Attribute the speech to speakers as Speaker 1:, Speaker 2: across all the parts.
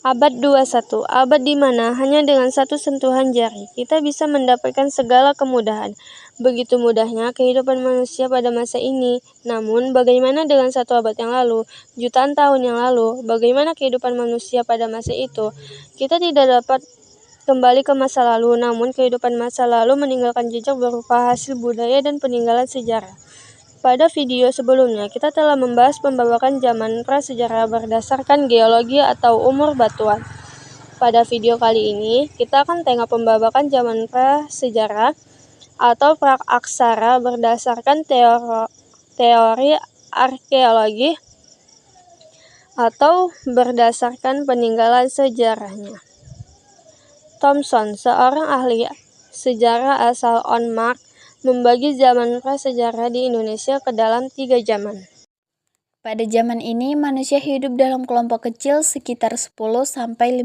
Speaker 1: Abad 21, abad di mana hanya dengan satu sentuhan jari, kita bisa mendapatkan segala kemudahan. Begitu mudahnya kehidupan manusia pada masa ini. Namun, bagaimana dengan satu abad yang lalu, jutaan tahun yang lalu, bagaimana kehidupan manusia pada masa itu? Kita tidak dapat kembali ke masa lalu, namun kehidupan masa lalu meninggalkan jejak berupa hasil budaya dan peninggalan sejarah. Pada video sebelumnya, kita telah membahas pembawakan zaman prasejarah berdasarkan geologi atau umur batuan. Pada video kali ini, kita akan tengok pembawakan zaman prasejarah atau praaksara berdasarkan teori arkeologi atau berdasarkan peninggalan sejarahnya. Thomson, seorang ahli sejarah asal Denmark, membagi zaman prasejarah di Indonesia ke dalam 3 zaman.
Speaker 2: Pada zaman ini, manusia hidup dalam kelompok kecil sekitar 10-15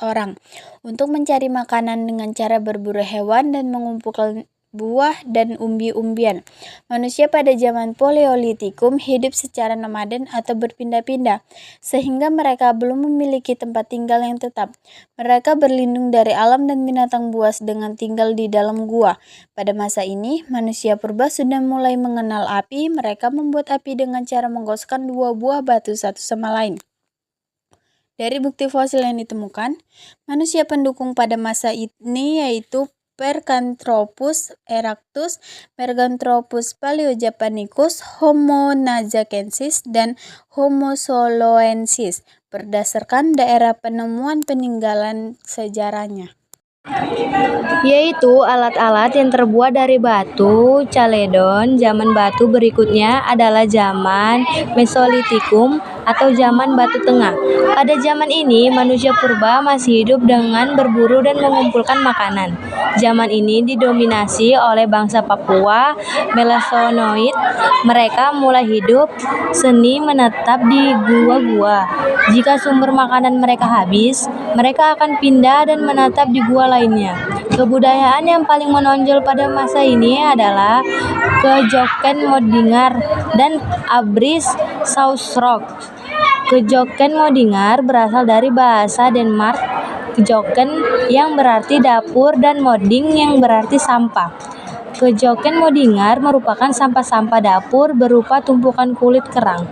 Speaker 2: orang untuk mencari makanan dengan cara berburu hewan dan mengumpulkan buah dan umbi-umbian. Manusia pada zaman Paleolitikum hidup secara nomaden atau berpindah-pindah, sehingga mereka belum memiliki tempat tinggal yang tetap. Mereka berlindung dari alam dan binatang buas dengan tinggal di dalam gua. Pada masa ini, manusia purba sudah mulai mengenal api. Mereka membuat api dengan cara menggosokkan 2 buah batu satu sama lain. Dari bukti fosil yang ditemukan, manusia pendukung pada masa ini yaitu Pithecanthropus erectus, Meganthropus paleojapanicus, Homo nazakensis, dan Homo soloensis berdasarkan daerah penemuan peninggalan sejarahnya,
Speaker 3: yaitu alat-alat yang terbuat dari batu caledon. Zaman batu berikutnya adalah zaman Mesolitikum atau zaman batu tengah. Pada zaman ini, manusia purba masih hidup dengan berburu dan mengumpulkan makanan. Zaman ini didominasi oleh bangsa Papua Melanesoid. Mereka mulai hidup seni menetap di gua-gua. Jika sumber makanan mereka habis, mereka akan pindah dan menetap di gua lainnya. Kebudayaan yang paling menonjol pada masa ini adalah Kejoken Modingar dan Abris Sausrok. Kejoken Modingar berasal dari bahasa Denmark Kejoken yang berarti dapur dan moding yang berarti sampah. Kejoken Modingar merupakan sampah-sampah dapur berupa tumpukan kulit kerang.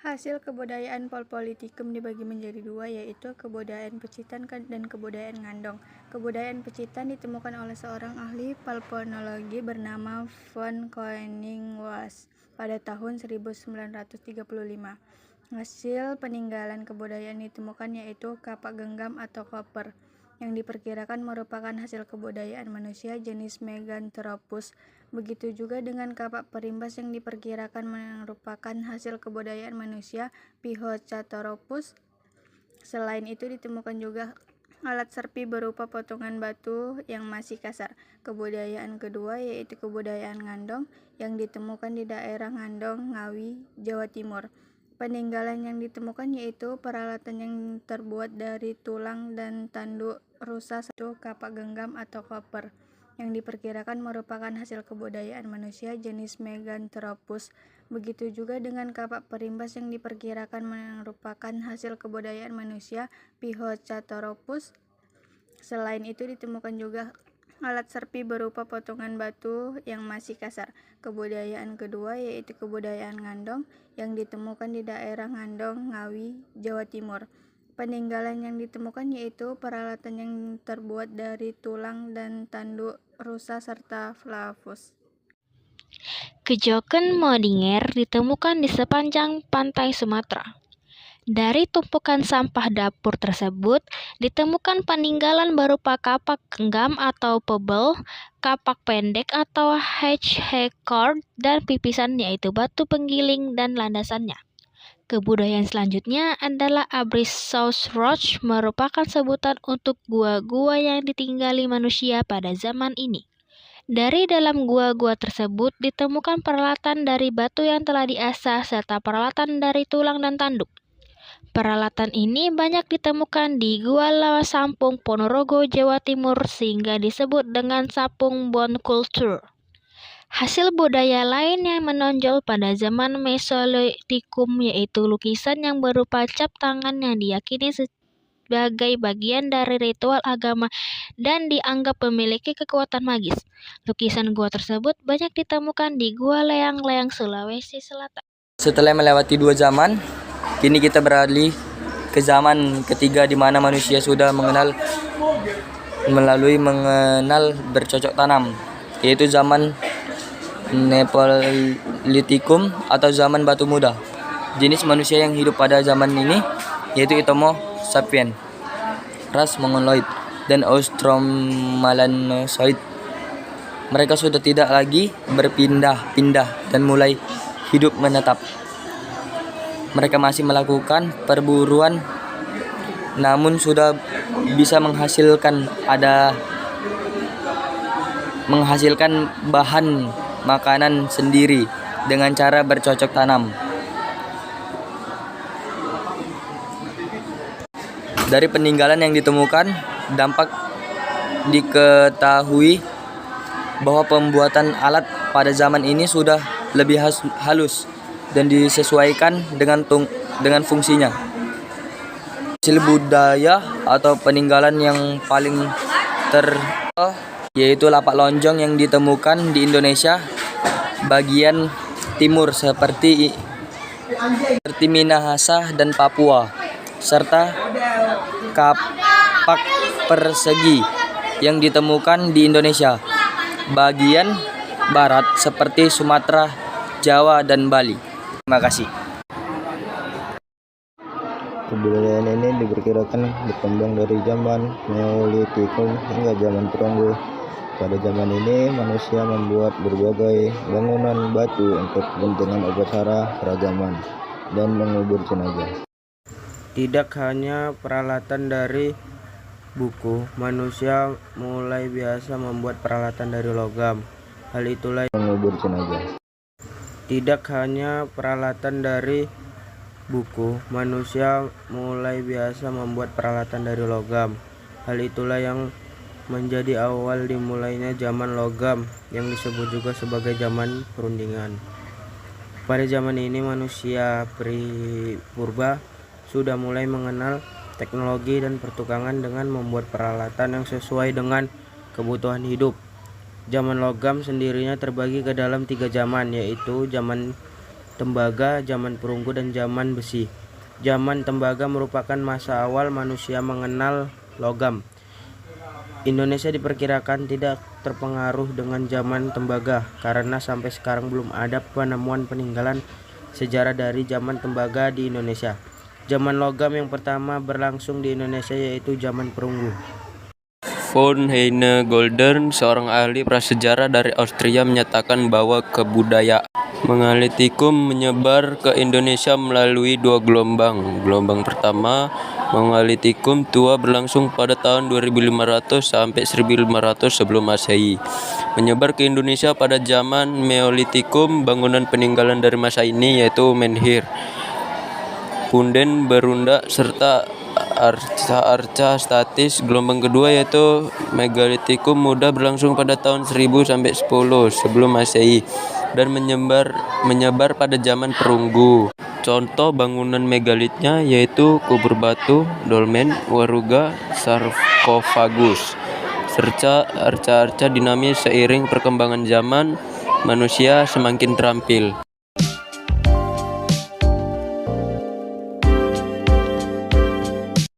Speaker 1: Hasil kebudayaan Paleolitikum dibagi menjadi 2, yaitu kebudayaan Pecitan dan kebudayaan Ngandong. Kebudayaan Pecitan ditemukan oleh seorang ahli palpenologi bernama von Koenigswald pada tahun 1935. Hasil peninggalan kebudayaan ditemukan yaitu kapak genggam atau koper, yang diperkirakan merupakan hasil kebudayaan manusia jenis Meganthropus. Begitu juga dengan kapak perimbas yang diperkirakan merupakan hasil kebudayaan manusia Pithecanthropus. Selain itu ditemukan juga alat serpi berupa potongan batu yang masih kasar. Kebudayaan kedua yaitu kebudayaan Ngandong yang ditemukan di daerah Ngandong, Ngawi, Jawa Timur. Peninggalan yang ditemukan yaitu peralatan yang terbuat dari tulang dan tanduk rusa satu kapak genggam atau koper, yang diperkirakan merupakan hasil kebudayaan manusia jenis Meganthropus. Begitu juga dengan kapak perimbas yang diperkirakan merupakan hasil kebudayaan manusia Pithecanthropus. Selain itu ditemukan juga alat serpi berupa potongan batu yang masih kasar. Kebudayaan kedua yaitu kebudayaan Ngandong yang ditemukan di daerah Ngandong, Ngawi, Jawa Timur. Peninggalan yang ditemukan yaitu peralatan yang terbuat dari tulang dan tanduk rusa serta flavus.
Speaker 4: Kejoken Modingar ditemukan di sepanjang pantai Sumatera. Dari tumpukan sampah dapur tersebut, ditemukan peninggalan berupa kapak genggam atau pebble, kapak pendek atau hedgehog, dan pipisan yaitu batu penggiling dan landasannya. Kebudayaan selanjutnya adalah Abris Sausroch, merupakan sebutan untuk gua-gua yang ditinggali manusia pada zaman ini. Dari dalam gua-gua tersebut ditemukan peralatan dari batu yang telah diasah serta peralatan dari tulang dan tanduk. Peralatan ini banyak ditemukan di Gua Lawa Sampung, Ponorogo, Jawa Timur sehingga disebut dengan Sampung Bone Culture. Hasil budaya lain yang menonjol pada zaman Mesolitikum yaitu lukisan yang berupa cap tangan yang diyakini sebagai bagian dari ritual agama dan dianggap memiliki kekuatan magis. Lukisan gua tersebut banyak ditemukan di Gua Leang-Leang, Sulawesi Selatan.
Speaker 5: Setelah melewati 2 zaman, kini kita beralih ke zaman ketiga di mana manusia sudah mengenal bercocok tanam, yaitu zaman Neolitikum atau zaman batu muda. Jenis manusia yang hidup pada zaman ini yaitu Homo sapiens, ras Mongoloid, dan Australopithecus. Mereka sudah tidak lagi berpindah-pindah dan mulai hidup menetap. Mereka masih melakukan perburuan, namun sudah bisa menghasilkan bahan makanan sendiri dengan cara bercocok tanam. Dari peninggalan yang ditemukan, diketahui bahwa pembuatan alat pada zaman ini sudah lebih halus dan disesuaikan dengan fungsinya. Hasil budaya atau peninggalan yang paling yaitu lapak lonjong yang ditemukan di Indonesia bagian timur seperti Minahasa dan Papua, serta kapak persegi yang ditemukan di Indonesia bagian barat seperti Sumatera, Jawa, dan Bali. Terima kasih.
Speaker 6: Kebudayaan ini diperkirakan berkembang dari zaman Neolitikum hingga zaman Perunggu. Pada zaman ini, manusia membuat berbagai bangunan batu untuk kepentingan upacara keragaman dan mengubur jenazah.
Speaker 7: Tidak hanya peralatan dari buku, manusia mulai biasa membuat peralatan dari logam. Hal itulah yang
Speaker 6: mengubur jenazah.
Speaker 7: Tidak hanya peralatan dari buku, manusia mulai biasa membuat peralatan dari logam. Hal itulah yang menjadi awal dimulainya zaman logam yang disebut juga sebagai zaman perundingan. Pada zaman ini manusia purba sudah mulai mengenal teknologi dan pertukangan dengan membuat peralatan yang sesuai dengan kebutuhan hidup. Zaman logam sendirinya terbagi ke dalam 3 zaman, yaitu zaman tembaga, zaman perunggu, dan zaman besi. Zaman tembaga merupakan masa awal manusia mengenal logam. Indonesia diperkirakan tidak terpengaruh dengan zaman tembaga karena sampai sekarang belum ada penemuan peninggalan sejarah dari zaman tembaga di Indonesia. Zaman logam yang pertama berlangsung di Indonesia yaitu zaman perunggu.
Speaker 8: Von Heine Goldern, seorang ahli prasejarah dari Austria, menyatakan bahwa kebudayaan Megalitikum menyebar ke Indonesia melalui 2 gelombang. Gelombang pertama, Megalitikum tua, berlangsung pada tahun 2500 sampai 1500 sebelum Masehi. Menyebar ke Indonesia pada zaman Neolitikum, bangunan peninggalan dari masa ini yaitu menhir, punden berunda, serta arca statis. Gelombang kedua yaitu Megalitikum muda, berlangsung pada tahun 1000 sampai 10 sebelum Masehi dan menyebar pada zaman perunggu. Contoh bangunan megalitnya yaitu kubur batu, dolmen, waruga, sarkofagus, serta arca-arca dinamis. Seiring perkembangan zaman, manusia semakin terampil.